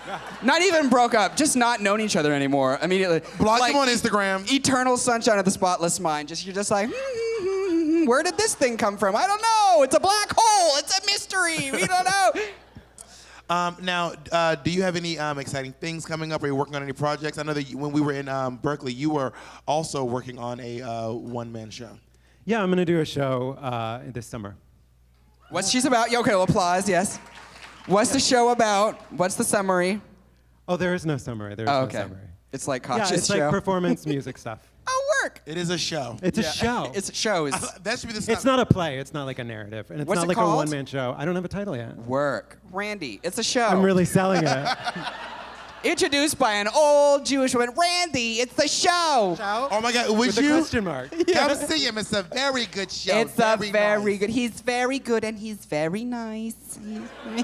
not even broke up. Just not known each other anymore immediately. Block him on Instagram. Eternal sunshine of the spotless mind. You're just like, where did this thing come from? I don't know. It's a black hole. It's a mystery. We don't know. Now, do you have any exciting things coming up? Are you working on any projects? I know that when we were in Berkeley, you were also working on a one-man show. Yeah, I'm gonna do a show this summer. What's she's about? Yeah, okay, well, applause, yes. What's the show about? What's the summary? Oh, there is no summary. There is no summary. It's like Yeah, Koch's it's show. like performance music stuff. Oh, work. It is a show. It's a show. It's a show. That should be the. It's not a play. It's not like a narrative, and it's What's not it like called? a one-man show. I don't have a title yet. Work. Randy, it's a show. I'm really selling it. Introduced by an old Jewish woman. Randy, it's the show. Oh my God! Would With a you question mark. come see him? It's a very good show. It's a very nice. good. He's very good and he's very nice. He's very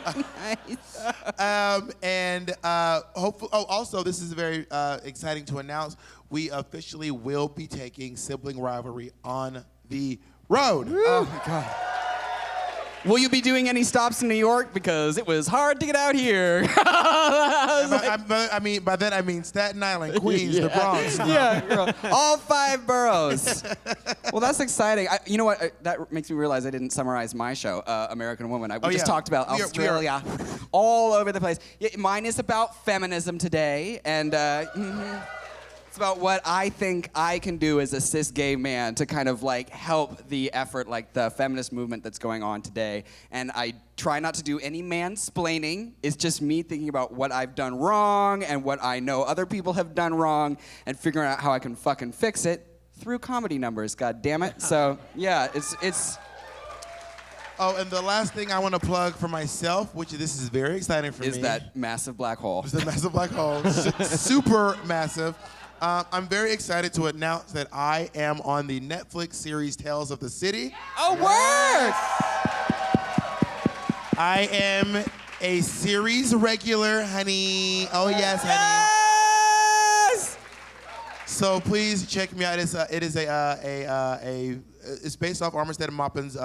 nice. And hopefully, also this is very exciting to announce. We officially will be taking Sibling Rivalry on the road. Oh my God. Will you be doing any stops in New York? Because it was hard to get out here. I mean, by that I mean Staten Island, Queens, the Bronx. Yeah, all 5 boroughs. Well, that's exciting. You know what? That makes me realize I didn't summarize my show, American Woman. We just talked about We are- Australia, all over the place. Yeah, mine is about feminism today, and it's about what I think I can do as a cis gay man to kind of like help the effort, like the feminist movement that's going on today. And I try not to do any mansplaining. It's just me thinking about what I've done wrong and what I know other people have done wrong and figuring out how I can fucking fix it through comedy numbers, god damn it. So yeah, it's Oh, and the last thing I want to plug for myself, which this is very exciting for me. is that massive black hole. It's a massive black hole, super massive. I'm very excited to announce that I am on the Netflix series Tales of the City. Oh, word! I am a series regular, honey. Oh yes, honey. Yes! So please check me out. It's based off Armistead and Maupin's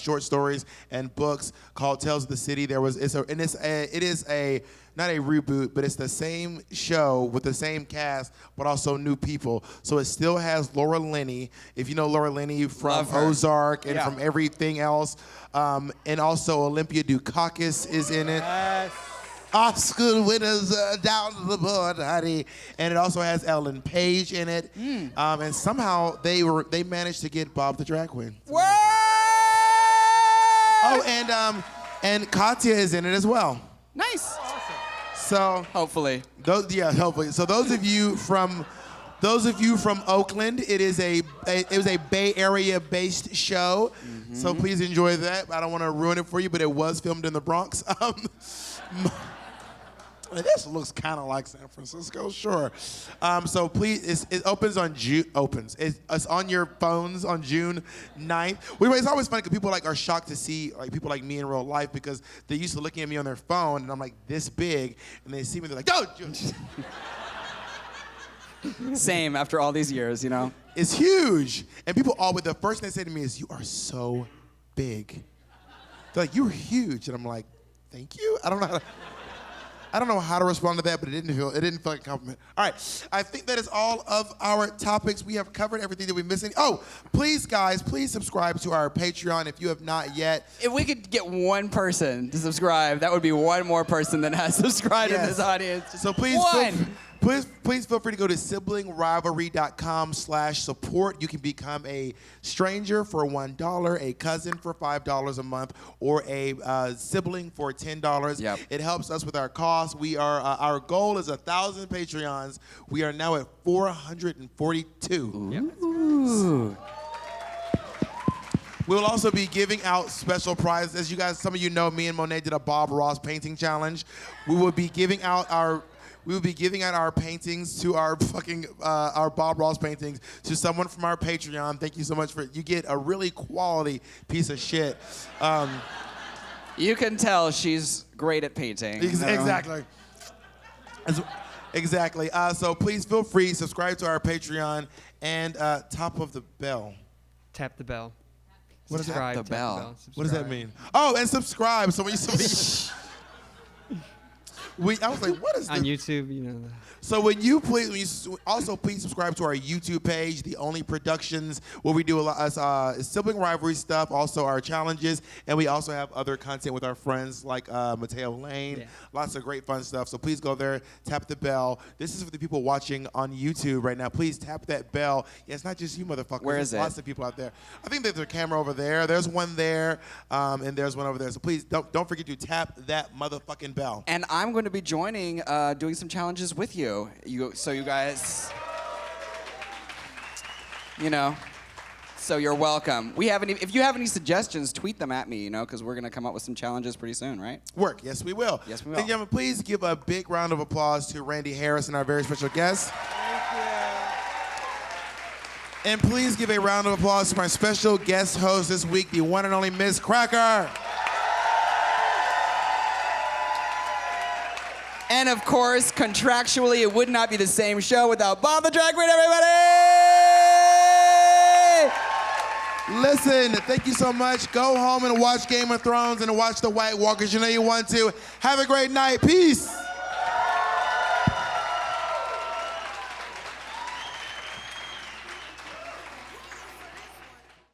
short stories and books called Tales of the City. It is not a reboot, but it's the same show with the same cast, but also new people. So it still has Laura Linney, if you know Laura Linney from Love her. Ozark and Yeah. from everything else. And also Olympia Dukakis is in it. Yes. Oscar winners down to the board, honey. And it also has Ellen Page in it. And somehow they managed to get Bob the drag queen. Word! Oh, and Katya is in it as well. Nice. So Hopefully. hopefully. So those of you from Oakland, it was a Bay Area based show. So please enjoy that. I don't want to ruin it for you, but it was filmed in the Bronx. This looks kind of like San Francisco, sure. So please, it opens on It's on your phones on June 9th. It's always funny because people are shocked to see people like me in real life because they're used to looking at me on their phone and I'm like this big and they see me, they're like, oh! Same after all these years, you know? It's huge. And people the first thing they say to me is, you are so big. They're like, you're huge. And I'm like, thank you? I don't know how to respond to that, but it didn't feel like a compliment. All right, I think that is all of our topics. We have covered everything that we missed. Oh, please, guys, please subscribe to our Patreon if you have not yet. If we could get one person to subscribe, that would be one more person than has subscribed in this audience. So please, One. please feel free to go to siblingrivalry.com/support. You can become a stranger for $1, a cousin for $5 a month, or a sibling for $10. Yep. It helps us with our costs. We are our goal is 1,000 Patreons. We are now at 442. Ooh. We will also be giving out special prizes. As you guys, some of you know, me and Monet did a Bob Ross painting challenge. We will be giving out our paintings to our Bob Ross paintings to someone from our Patreon. Thank you so much you get a really quality piece of shit. You can tell she's great at painting. Exactly. Exactly. So please feel free, subscribe to our Patreon, and top of the bell. Tap the bell. What is that? Subscribe, Tap the bell. What does that mean? Oh, and subscribe. So when you I was like, what is On this? YouTube, you know. So please subscribe to our YouTube page, The Only Productions, where we do a lot sibling rivalry stuff, also our challenges, and we also have other content with our friends like Mateo Lane. Yeah. Lots of great fun stuff. So please go there, tap the bell. This is for the people watching on YouTube right now. Please tap that bell. Yeah, it's not just you motherfuckers. Where is There's it? lots of people out there. I think there's a camera over there. There's one there, and there's one over there. So please don't forget to tap that motherfucking bell. And I'm going to be joining, doing some challenges with you. So you guys, so you're welcome. If you have any suggestions, tweet them at me, because we're going to come up with some challenges pretty soon, right? Work. Yes, we will. Yes, we will. And gentlemen, please give a big round of applause to Randy Harrison, our very special guest. And please give a round of applause to my special guest host this week, the one and only Miss Cracker. And of course, contractually, it would not be the same show without Bob the Drag Queen, everybody! Listen, thank you so much. Go home and watch Game of Thrones and watch The White Walkers. You know you want to. Have a great night. Peace.